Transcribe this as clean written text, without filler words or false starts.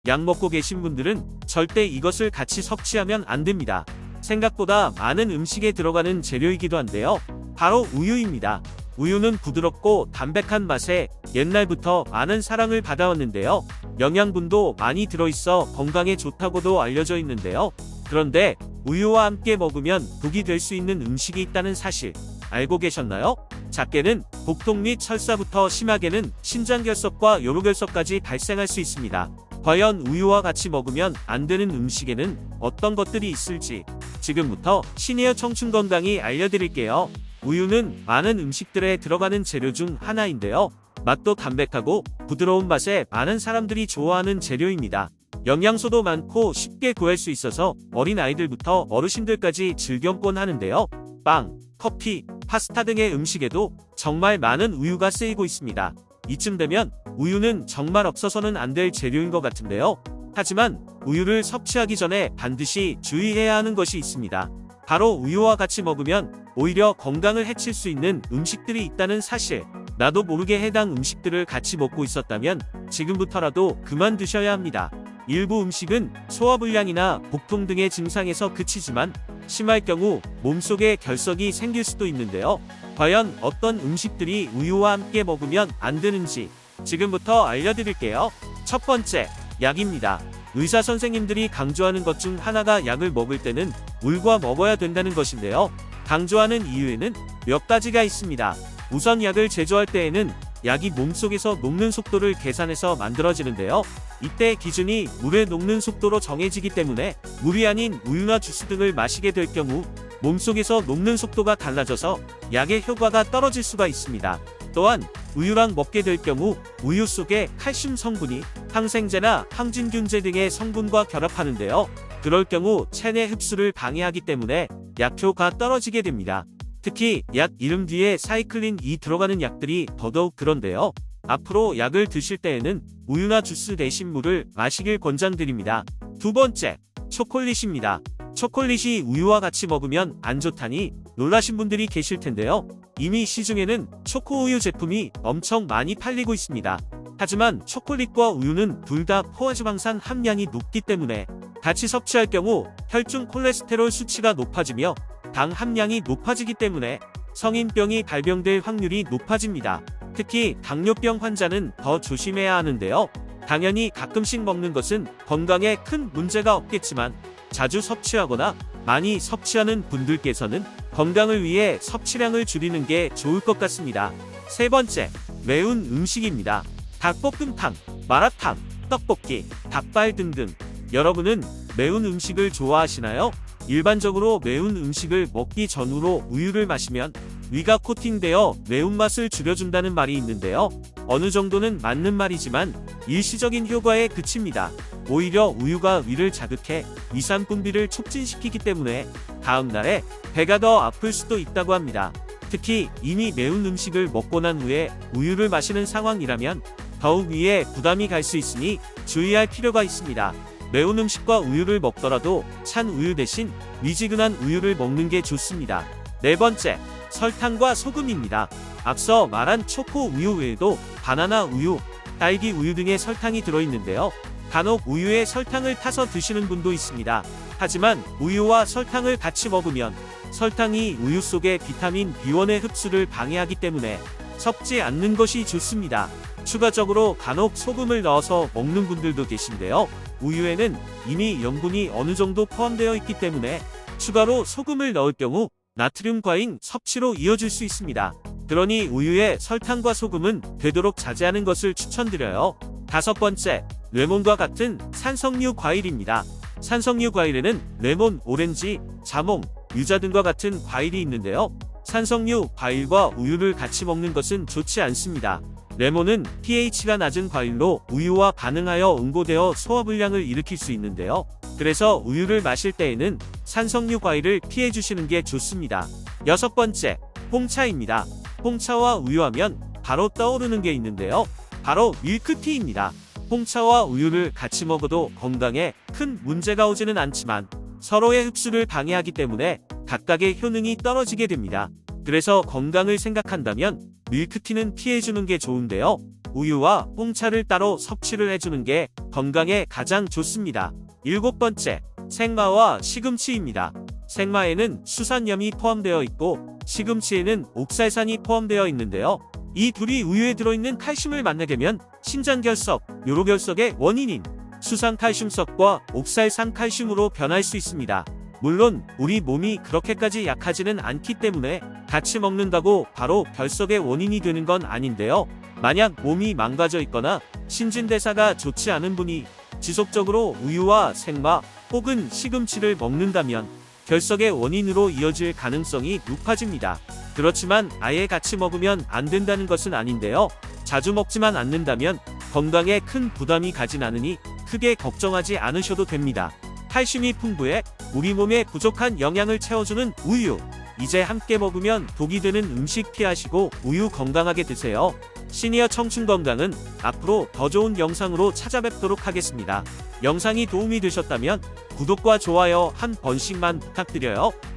약 먹고 계신 분들은 절대 이것을 같이 섭취하면 안 됩니다. 생각보다 많은 음식에 들어가는 재료이기도 한데요. 바로 우유입니다. 우유는 부드럽고 담백한 맛에 옛날부터 많은 사랑을 받아왔는데요. 영양분도 많이 들어있어 건강에 좋다고도 알려져 있는데요. 그런데 우유와 함께 먹으면 독이 될 수 있는 음식이 있다는 사실 알고 계셨나요? 작게는 복통 및 설사부터 심하게는 신장결석과 요로결석까지 발생할 수 있습니다. 과연 우유와 같이 먹으면 안 되는 음식에는 어떤 것들이 있을지 지금부터 시니어 청춘 건강이 알려드릴게요. 우유는 많은 음식들에 들어가는 재료 중 하나인데요. 맛도 담백하고 부드러운 맛에 많은 사람들이 좋아하는 재료입니다. 영양소도 많고 쉽게 구할 수 있어서 어린아이들부터 어르신들까지 즐겨먹곤 하는데요. 빵, 커피, 파스타 등의 음식에도 정말 많은 우유가 쓰이고 있습니다. 이쯤 되면 우유는 정말 없어서는 안 될 재료인 것 같은데요. 하지만 우유를 섭취하기 전에 반드시 주의해야 하는 것이 있습니다. 바로 우유와 같이 먹으면 오히려 건강을 해칠 수 있는 음식들이 있다는 사실. 나도 모르게 해당 음식들을 같이 먹고 있었다면 지금부터라도 그만두셔야 합니다. 일부 음식은 소화불량이나 복통 등의 증상에서 그치지만 심할 경우 몸속에 결석이 생길 수도 있는데요. 과연 어떤 음식들이 우유와 함께 먹으면 안 되는지 지금부터 알려드릴게요. 첫 번째, 약입니다. 의사 선생님들이 강조하는 것 중 하나가 약을 먹을 때는 물과 먹어야 된다는 것인데요. 강조하는 이유에는 몇 가지가 있습니다. 우선 약을 제조할 때에는 약이 몸속에서 녹는 속도를 계산해서 만들어지는데요. 이때 기준이 물의 녹는 속도로 정해지기 때문에 물이 아닌 우유나 주스 등을 마시게 될 경우 몸속에서 녹는 속도가 달라져서 약의 효과가 떨어질 수가 있습니다. 또한 우유랑 먹게 될 경우 우유 속에 칼슘 성분이 항생제나 항진균제 등의 성분과 결합하는데요. 그럴 경우 체내 흡수를 방해하기 때문에 약효가 떨어지게 됩니다. 특히 약 이름 뒤에 사이클린-E 들어가는 약들이 더더욱 그런데요. 앞으로 약을 드실 때에는 우유나 주스 대신 물을 마시길 권장드립니다. 두 번째, 초콜릿입니다. 초콜릿이 우유와 같이 먹으면 안 좋다니 놀라신 분들이 계실 텐데요. 이미 시중에는 초코우유 제품이 엄청 많이 팔리고 있습니다. 하지만 초콜릿과 우유는 둘 다 포화지방산 함량이 높기 때문에 같이 섭취할 경우 혈중 콜레스테롤 수치가 높아지며 당 함량이 높아지기 때문에 성인병이 발병될 확률이 높아집니다. 특히 당뇨병 환자는 더 조심해야 하는데요. 당연히 가끔씩 먹는 것은 건강에 큰 문제가 없겠지만 자주 섭취하거나 많이 섭취하는 분들께서는 건강을 위해 섭취량을 줄이는 게 좋을 것 같습니다. 세 번째, 매운 음식입니다. 닭볶음탕, 마라탕, 떡볶이, 닭발 등등. 여러분은 매운 음식을 좋아하시나요? 일반적으로 매운 음식을 먹기 전후로 우유를 마시면 위가 코팅되어 매운맛을 줄여준다는 말이 있는데요. 어느 정도는 맞는 말이지만 일시적인 효과에 그칩니다. 오히려 우유가 위를 자극해 위산 분비를 촉진시키기 때문에 다음날에 배가 더 아플 수도 있다고 합니다. 특히 이미 매운 음식을 먹고 난 후에 우유를 마시는 상황이라면 더욱 위에 부담이 갈 수 있으니 주의할 필요가 있습니다. 매운 음식과 우유를 먹더라도 찬 우유 대신 미지근한 우유를 먹는 게 좋습니다. 네 번째, 설탕과 소금입니다. 앞서 말한 초코 우유 외에도 바나나 우유, 딸기 우유 등의 설탕이 들어있는데요. 간혹 우유에 설탕을 타서 드시는 분도 있습니다. 하지만 우유와 설탕을 같이 먹으면 설탕이 우유 속의 비타민 B1의 흡수를 방해하기 때문에 섞지 않는 것이 좋습니다. 추가적으로 간혹 소금을 넣어서 먹는 분들도 계신데요. 우유에는 이미 염분이 어느 정도 포함되어 있기 때문에 추가로 소금을 넣을 경우 나트륨 과잉 섭취로 이어질 수 있습니다. 그러니 우유에 설탕과 소금은 되도록 자제하는 것을 추천드려요. 다섯 번째, 레몬과 같은 산성류 과일입니다. 산성류 과일에는 레몬, 오렌지, 자몽, 유자 등과 같은 과일이 있는데요. 산성류 과일과 우유를 같이 먹는 것은 좋지 않습니다. 레몬은 pH가 낮은 과일로 우유와 반응하여 응고되어 소화불량을 일으킬 수 있는데요. 그래서 우유를 마실 때에는 산성류 과일을 피해주시는 게 좋습니다. 여섯 번째, 홍차입니다. 홍차와 우유하면 바로 떠오르는 게 있는데요. 바로 밀크티입니다. 홍차와 우유를 같이 먹어도 건강에 큰 문제가 오지는 않지만 서로의 흡수를 방해하기 때문에 각각의 효능이 떨어지게 됩니다. 그래서 건강을 생각한다면 밀크티는 피해주는 게 좋은데요. 우유와 홍차를 따로 섭취를 해주는 게 건강에 가장 좋습니다. 7번째, 생마와 시금치입니다. 생마에는 수산염이 포함되어 있고 시금치에는 옥살산이 포함되어 있는데요. 이 둘이 우유에 들어있는 칼슘을 만나게 되면 신장결석, 요로결석의 원인인 수산칼슘석과 옥살산 칼슘으로 변할 수 있습니다. 물론 우리 몸이 그렇게까지 약하지는 않기 때문에 같이 먹는다고 바로 결석의 원인이 되는 건 아닌데요. 만약 몸이 망가져 있거나 신진대사가 좋지 않은 분이 지속적으로 우유와 생마 혹은 시금치를 먹는다면 결석의 원인으로 이어질 가능성이 높아집니다. 그렇지만 아예 같이 먹으면 안 된다는 것은 아닌데요. 자주 먹지만 않는다면 건강에 큰 부담이 가진 않으니 크게 걱정하지 않으셔도 됩니다. 칼슘이 풍부해 우리 몸에 부족한 영양을 채워주는 우유. 이제 함께 먹으면 독이 되는 음식 피하시고 우유 건강하게 드세요. 시니어 청춘 건강은 앞으로 더 좋은 영상으로 찾아뵙도록 하겠습니다. 영상이 도움이 되셨다면 구독과 좋아요 한 번씩만 부탁드려요.